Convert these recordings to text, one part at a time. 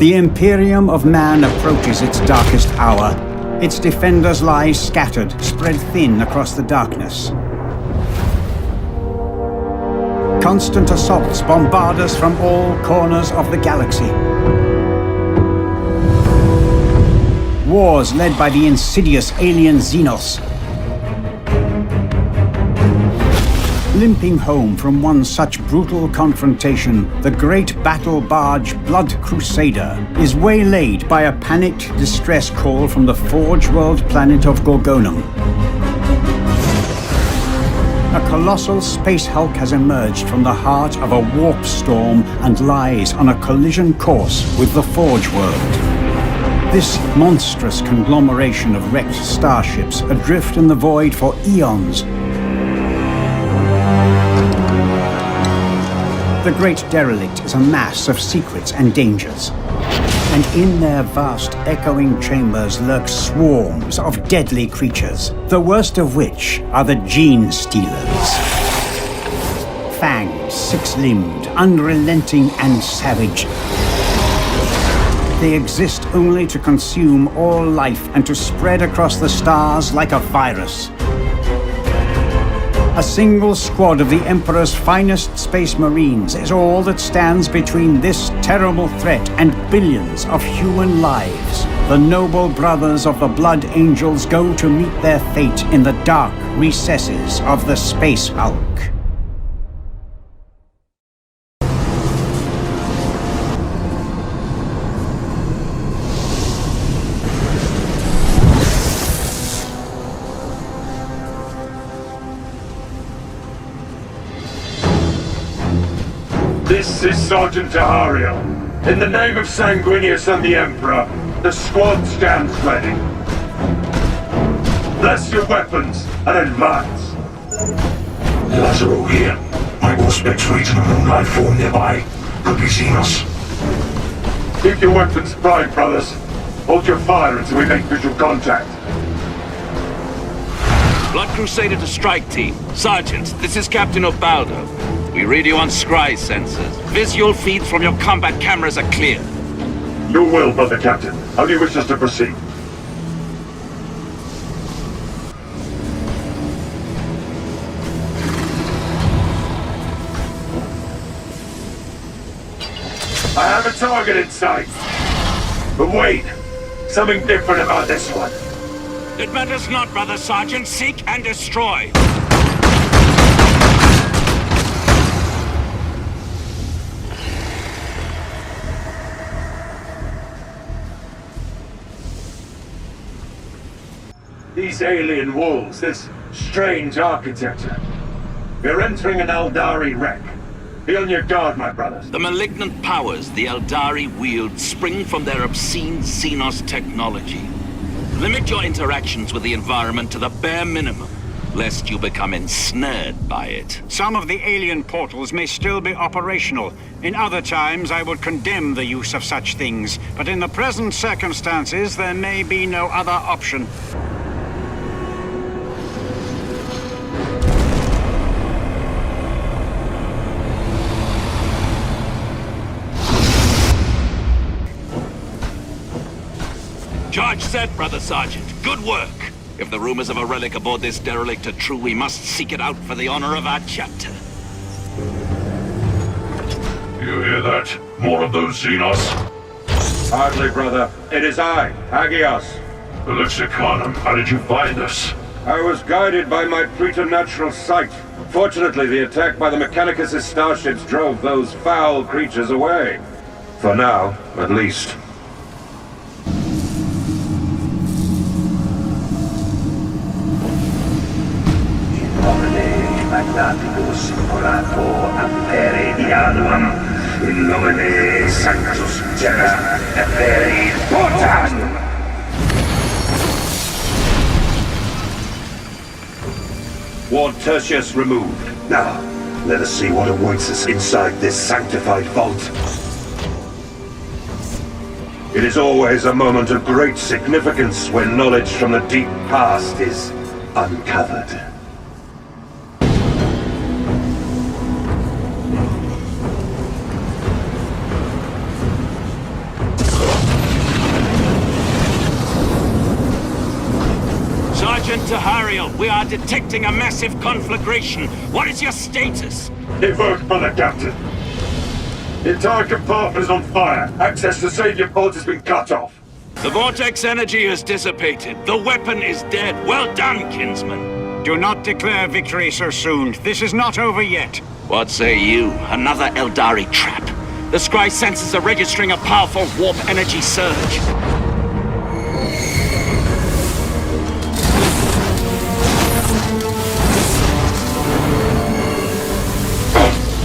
The Imperium of Man approaches its darkest hour. Its defenders lie scattered, spread thin across the darkness. Constant assaults bombard us from all corners of the galaxy. Wars led by the insidious alien Xenos. Limping home from one such brutal confrontation, the great battle barge Blood Crusader is waylaid by a panicked distress call from the Forge World planet of Gorgonum. A colossal space hulk has emerged from the heart of a warp storm and lies on a collision course with the Forge World. This monstrous conglomeration of wrecked starships adrift in the void for eons. The Great Derelict is a mass of secrets and dangers. And in their vast, echoing chambers lurk swarms of deadly creatures, the worst of which are the Gene Stealers. Fanged, six-limbed, unrelenting and savage. They exist only to consume all life and to spread across the stars like a virus. A single squad of the Emperor's finest space marines is all that stands between this terrible threat and billions of human lives. The noble brothers of the Blood Angels go to meet their fate in the dark recesses of the Space Hulk. This is Sergeant Tahario. In the name of Sanguinius and the Emperor, the squad stands ready. Bless your weapons and advance. Lazaro here. I will spectrate in a moonlight form nearby. Could be Xenos. Keep your weapons primed, brothers. Hold your fire until we make visual contact. Blood Crusader to strike team. Sergeant, this is Captain Ubaldo. We read you on scry sensors. Visual feeds from your combat cameras are clear. Your will, Brother Captain. How do you wish us to proceed? I have a target in sight. But wait, something different about this one. It matters not, Brother Sergeant. Seek and destroy. These alien walls, this strange architecture. We're entering an Eldari wreck. Be on your guard, my brothers. The malignant powers the Eldari wield spring from their obscene Xenos technology. Limit your interactions with the environment to the bare minimum, lest you become ensnared by it. Some of the alien portals may still be operational. In other times, I would condemn the use of such things. But in the present circumstances, there may be no other option. Charge set, Brother Sergeant. Good work. If the rumors of a relic aboard this derelict are true, we must seek it out for the honor of our chapter. You hear that? More of those Xenos? Hardly, brother. It is I, Hagios. Alexicanum, how did you find us? I was guided by my preternatural sight. Fortunately, the attack by the Mechanicus' starships drove those foul creatures away. For now, at least. Magnaticus orator appere diaduam, in nomine Sanctus Terra appere portam! Ward Tertius removed. Now, let us see what awaits us inside this sanctified vault. It is always a moment of great significance when knowledge from the deep past is uncovered. Tahariel, we are detecting a massive conflagration. What is your status? It worked, brother Captain. The entire compartment is on fire. Access to savior ports has been cut off. The vortex energy has dissipated. The weapon is dead. Well done, kinsman. Do not declare victory so soon. This is not over yet. What say you? Another Eldari trap. The scry sensors are registering a powerful warp energy surge.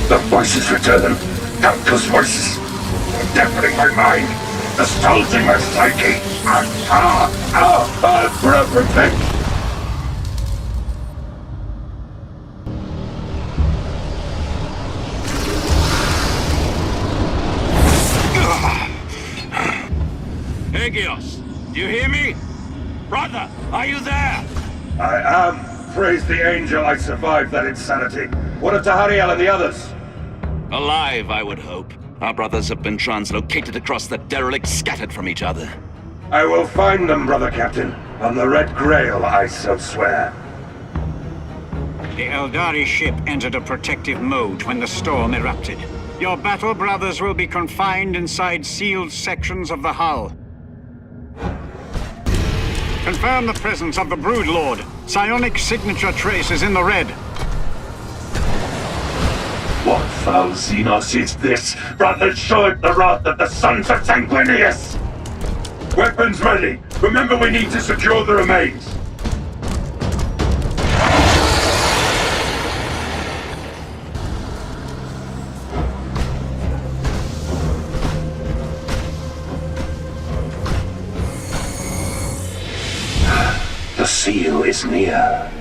The voices return. Countless voices. Deafening my mind. Assaulting my psyche. For everything. Aegios, do you hear me? Brother, are you there? I am. Praise the angel I survived that insanity. What of Tahariel and the others? Alive, I would hope. Our brothers have been translocated across the derelict, scattered from each other. I will find them, brother Captain. On the Red Grail, I so swear. The Eldari ship entered a protective mode when the storm erupted. Your battle brothers will be confined inside sealed sections of the hull. Confirm the presence of the Broodlord. Psionic signature trace is in the red. What foul Xenos is this? Brothers, show it the wrath of the sons of Sanguinius! Weapons ready! Remember, we need to secure the remains! The seal is near.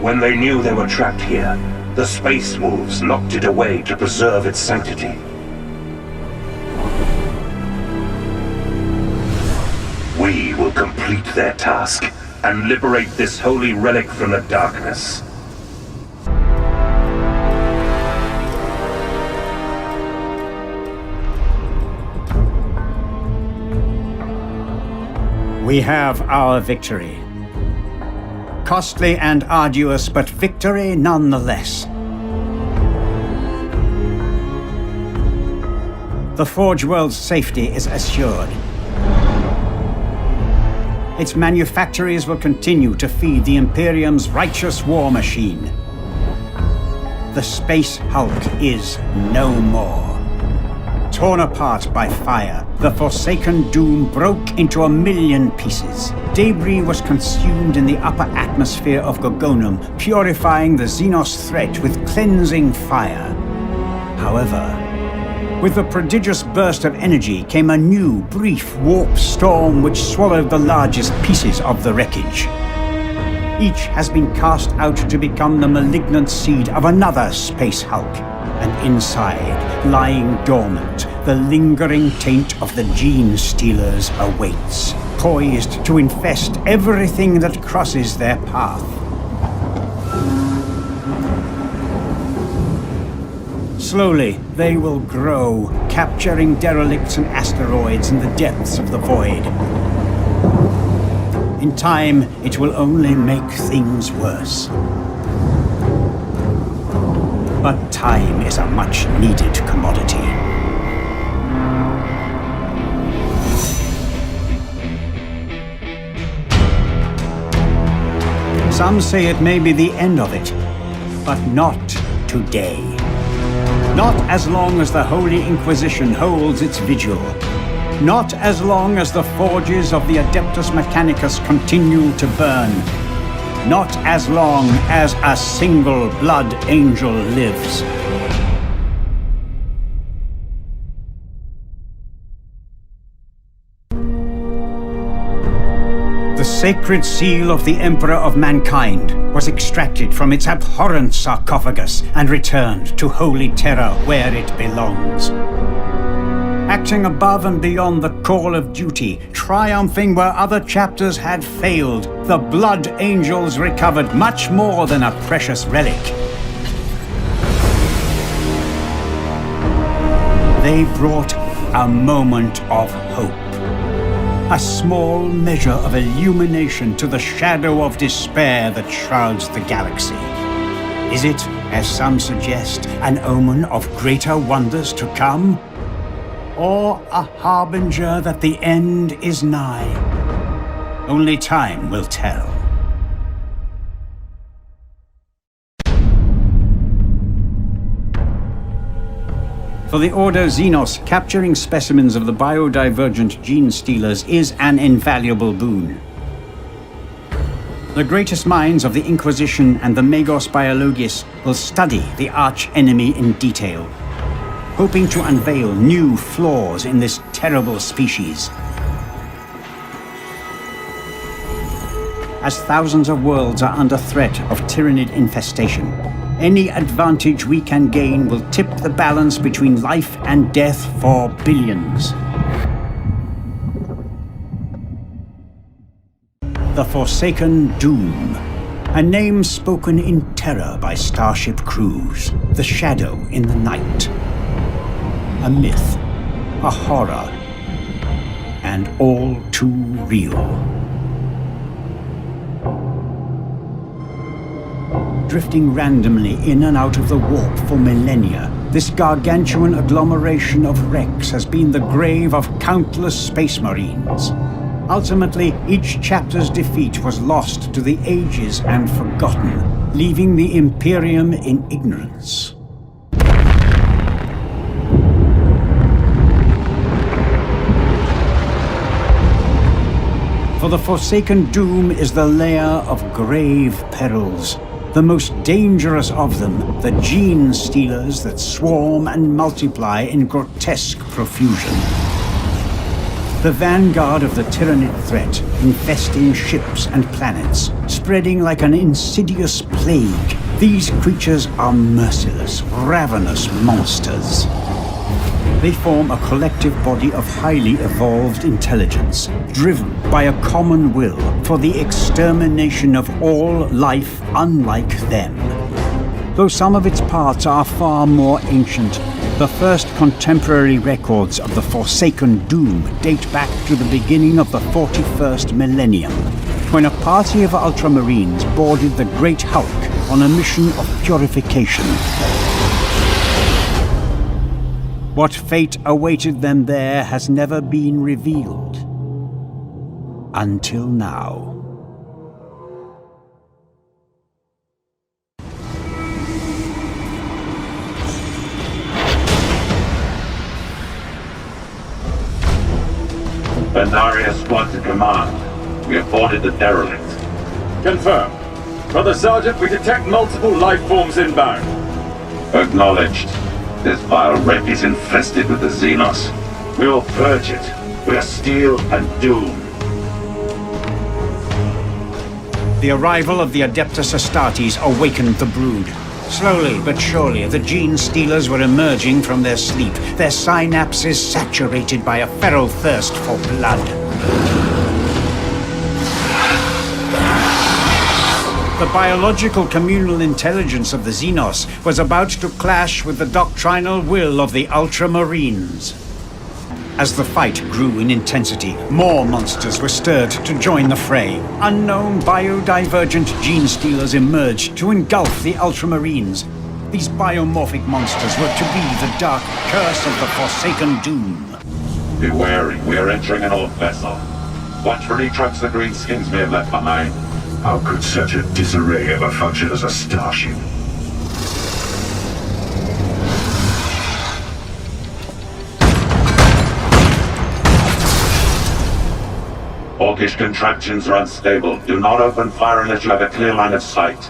When they knew they were trapped here, the Space Wolves locked it away to preserve its sanctity. We will complete their task and liberate this holy relic from the darkness. We have our victory. Costly and arduous, but victory nonetheless. The Forge World's safety is assured. Its manufactories will continue to feed the Imperium's righteous war machine. The Space Hulk is no more. Torn apart by fire, the Forsaken Doom broke into 1,000,000 pieces. Debris was consumed in the upper atmosphere of Gorgonum, purifying the Xenos threat with cleansing fire. However, with the prodigious burst of energy came a new, brief warp storm which swallowed the largest pieces of the wreckage. Each has been cast out to become the malignant seed of another Space Hulk. And inside, lying dormant, the lingering taint of the Gene Stealers awaits, poised to infest everything that crosses their path. Slowly, they will grow, capturing derelicts and asteroids in the depths of the void. In time, it will only make things worse. But time is a much-needed commodity. Some say it may be the end of it, but not today. Not as long as the Holy Inquisition holds its vigil. Not as long as the forges of the Adeptus Mechanicus continue to burn. Not as long as a single blood angel lives. The sacred seal of the Emperor of Mankind was extracted from its abhorrent sarcophagus and returned to Holy Terra where it belongs. Acting above and beyond the call of duty, triumphing where other chapters had failed, the Blood Angels recovered much more than a precious relic. They brought a moment of hope. a small measure of illumination to the shadow of despair that shrouds the galaxy. Is it, as some suggest, an omen of greater wonders to come? Or a harbinger that the end is nigh? Only time will tell. For the Order Xenos, capturing specimens of the biodivergent gene stealers is an invaluable boon. The greatest minds of the Inquisition and the Magos Biologis will study the arch-enemy in detail, hoping to unveil new flaws in this terrible species. As thousands of worlds are under threat of tyrannid infestation, any advantage we can gain will tip the balance between life and death for billions. The Forsaken Doom, a name spoken in terror by starship crews, the shadow in the night. A myth, a horror, and all too real. Drifting randomly in and out of the warp for millennia, this gargantuan agglomeration of wrecks has been the grave of countless space marines. Ultimately, each chapter's defeat was lost to the ages and forgotten, leaving the Imperium in ignorance. For the Forsaken Doom is the lair of grave perils. The most dangerous of them, the gene stealers that swarm and multiply in grotesque profusion. The vanguard of the Tyrannid threat, infesting ships and planets, spreading like an insidious plague. These creatures are merciless, ravenous monsters. They form a collective body of highly evolved intelligence, driven by a common will for the extermination of all life unlike them. Though some of its parts are far more ancient, the first contemporary records of the Forsaken Doom date back to the beginning of the 41st millennium, when a party of Ultramarines boarded the Great Hulk on a mission of purification. What fate awaited them there has never been revealed. Until now. Bendaria squad to command. We have boarded the derelict. Confirmed. Brother Sergeant, we detect multiple life forms inbound. Acknowledged. This vile wreck is infested with the Xenos. We will purge it. We are steel and doom. The arrival of the Adeptus Astartes awakened the brood. Slowly but surely, the gene stealers were emerging from their sleep, their synapses saturated by a feral thirst for blood. The biological communal intelligence of the Xenos was about to clash with the doctrinal will of the Ultramarines. As the fight grew in intensity, more monsters were stirred to join the fray. Unknown biodivergent gene stealers emerged to engulf the Ultramarines. These biomorphic monsters were to be the dark curse of the Forsaken Doom. Be wary, we are entering an old vessel. Watch for any trucks the greenskins may have left behind. How could such a disarray ever function as a starship? Orcish contraptions are unstable. Do not open fire unless you have a clear line of sight.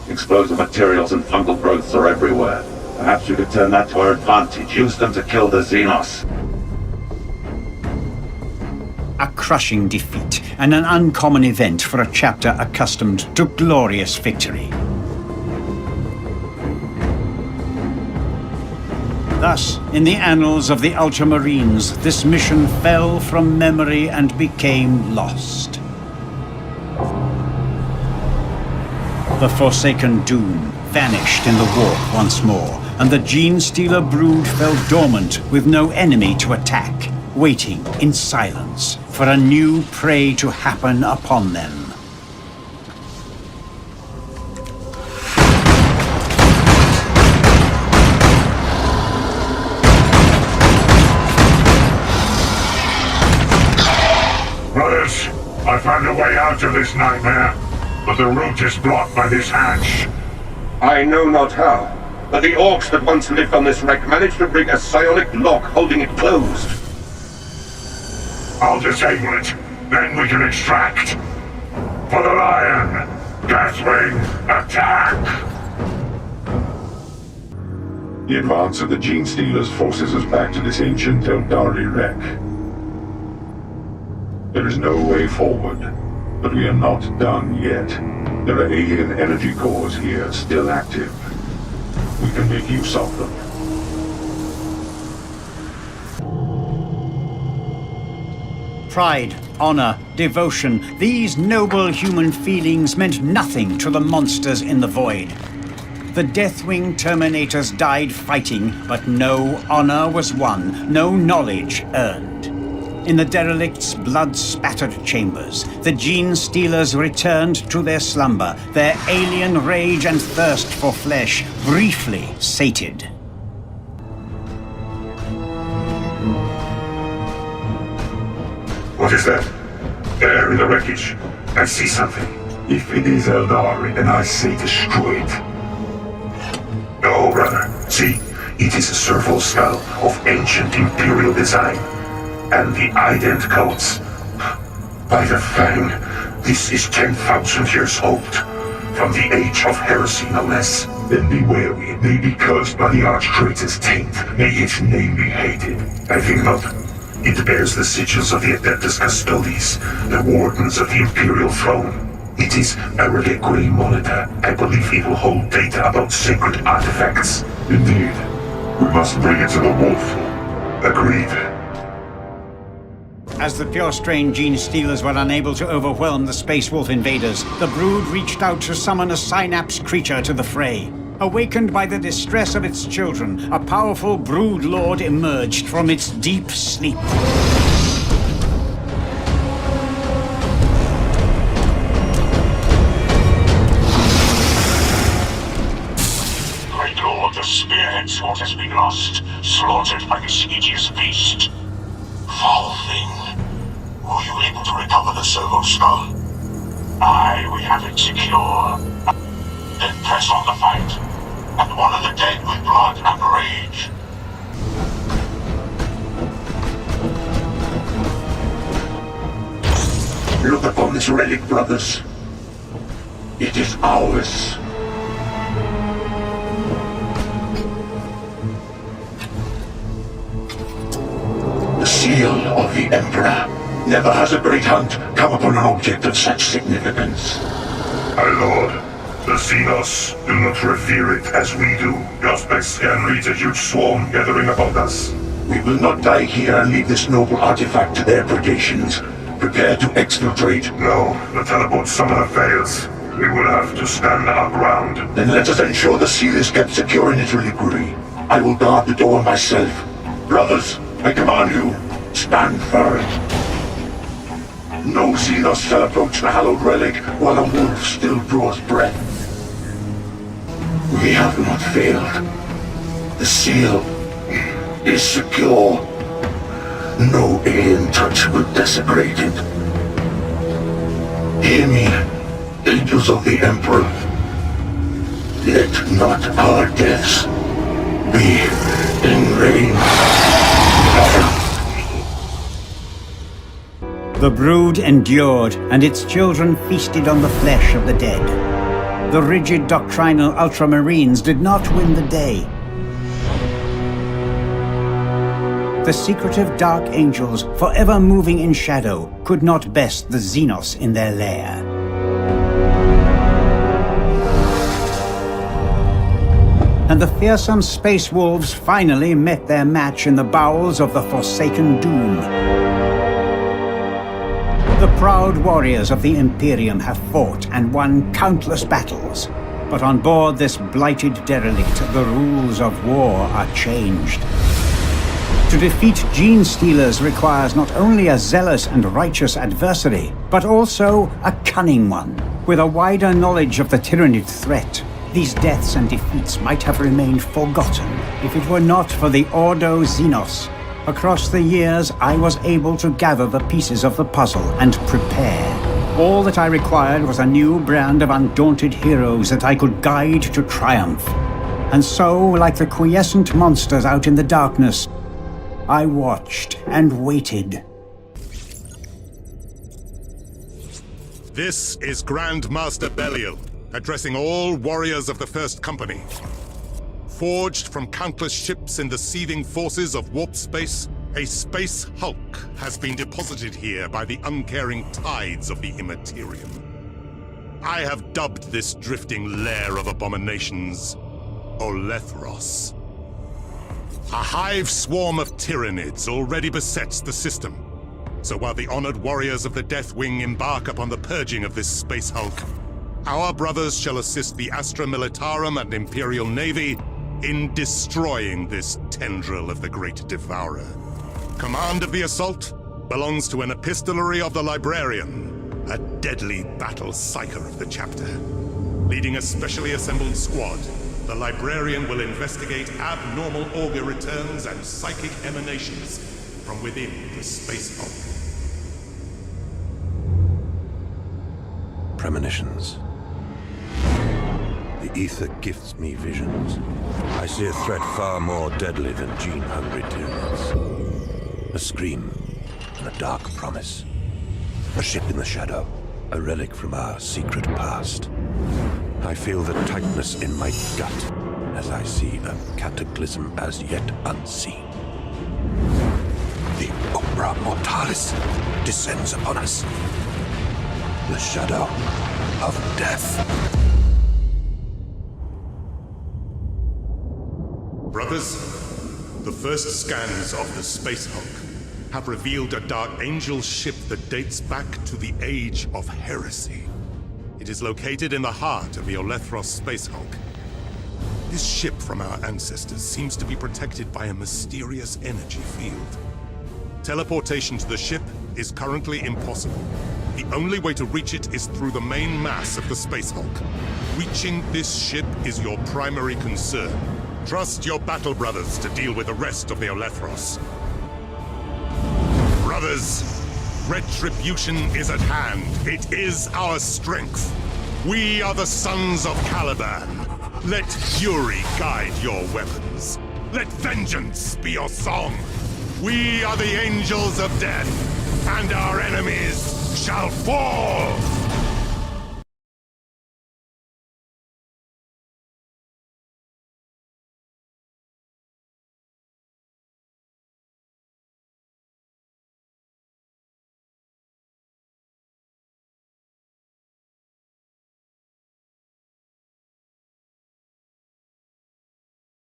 Explosive materials and fungal growths are everywhere. Perhaps we could turn that to our advantage. Use them to kill the Xenos. A crushing defeat, and an uncommon event for a chapter accustomed to glorious victory. Thus, in the annals of the Ultramarines, this mission fell from memory and became lost. The Forsaken Doom vanished in the warp once more, and the Gene Stealer brood fell dormant with no enemy to attack. waiting in silence for a new prey to happen upon them. Brothers, I found a way out of this nightmare, but the route is blocked by this hatch. I know not how, but the orcs that once lived on this wreck managed to rig a psionic lock holding it closed. I'll disable it, then we can extract. For the lion, Gaswing, attack! The advance of the Gene Stealers forces us back to this ancient Eldari wreck. There is no way forward, but we are not done yet. There are alien energy cores here, still active. We can make use of them. Pride, honor, devotion, these noble human feelings meant nothing to the monsters in the void. The Deathwing Terminators died fighting, but no honor was won, no knowledge earned. In the derelict's blood-spattered chambers, the Gene Stealers returned to their slumber, their alien rage and thirst for flesh briefly sated. What is that? There in the wreckage. I see something. If it is Eldari, then I say destroy it. No, brother. See, it is a serval skull of ancient Imperial design. And the ident codes. By the Fang, this is 10,000 years old. From the age of heresy, no less. Then be wary. It may be cursed by the Archtraitor's taint. May its name be hated. I think not. It bears the sigils of the Adeptus Custodes, the Wardens of the Imperial Throne. It is a reliquary monitor. I believe it will hold data about sacred artifacts. Indeed. We must bring it to the wolf. Agreed. As the pure-strain Gene Stealers were unable to overwhelm the Space Wolf invaders, the Brood reached out to summon a Synapse creature to the fray. Awakened by the distress of its children, a powerful Brood Lord emerged from its deep sleep. Great Lord, the spearhead's what has been lost, slaughtered by this hideous beast. Foul thing. Were you able to recover the servo skull? Aye, we have it secure. Then press on the fight, and one of the dead with blood and rage. Look upon this relic, brothers. It is ours. The seal of the Emperor. Never has a great hunt come upon an object of such significance. My lord, the Xenos do not revere it as we do. Gospel scan reads a huge swarm gathering about us. We will not die here and leave this noble artifact to their predations. Prepare to exfiltrate. No, the teleport summoner fails. We will have to stand our ground. Then let us ensure the seal is kept secure in its reliquary. I will guard the door myself. Brothers, I command you, stand firm. No Xenos shall approach the hallowed relic while the wolf still draws breath. We have not failed. The seal is secure. No alien touch will desecrate it. Hear me, angels of the Emperor. Let not our deaths be in vain. The Brood endured, and its children feasted on the flesh of the dead. The rigid doctrinal Ultramarines did not win the day. The secretive Dark Angels, forever moving in shadow, could not best the Xenos in their lair. And the fearsome Space Wolves finally met their match in the bowels of the Forsaken Doom. The proud warriors of the Imperium have fought and won countless battles. But on board this blighted derelict, the rules of war are changed. To defeat gene stealers requires not only a zealous and righteous adversary, but also a cunning one, with a wider knowledge of the Tyranid threat. These deaths and defeats might have remained forgotten if it were not for the Ordo Xenos. Across the years, I was able to gather the pieces of the puzzle and prepare. All that I required was a new brand of undaunted heroes that I could guide to triumph. And so, like the quiescent monsters out in the darkness, I watched and waited. This is Grand Master Belial, addressing all warriors of the First Company. Forged from countless ships in the seething forces of warp space, a space hulk has been deposited here by the uncaring tides of the Immaterium. I have dubbed this drifting lair of abominations Olethros. A hive swarm of Tyranids already besets the system. So while the honored warriors of the Death Wing embark upon the purging of this space hulk, our brothers shall assist the Astra Militarum and Imperial Navy in destroying this tendril of the Great Devourer. Command of the assault belongs to an epistolary of the Librarian, a deadly battle psyker of the chapter. Leading a specially assembled squad, the Librarian will investigate abnormal auger returns and psychic emanations from within the space hulk. Premonitions. The ether gifts me visions. I see a threat far more deadly than gene-hungry Tyranids. A scream and a dark promise. A ship in the shadow, a relic from our secret past. I feel the tightness in my gut as I see a cataclysm as yet unseen. The Umbra Mortalis descends upon us. The shadow of death. Brothers, the first scans of the space hulk have revealed a Dark Angel ship that dates back to the Age of Heresy. It is located in the heart of the Olethros space hulk. This ship from our ancestors seems to be protected by a mysterious energy field. Teleportation to the ship is currently impossible. The only way to reach it is through the main mass of the space hulk. Reaching this ship is your primary concern. Trust your battle brothers to deal with the rest of the Olethros. Brothers, retribution is at hand. It is our strength. We are the sons of Caliban. Let fury guide your weapons. Let vengeance be your song. We are the angels of death, and our enemies shall fall!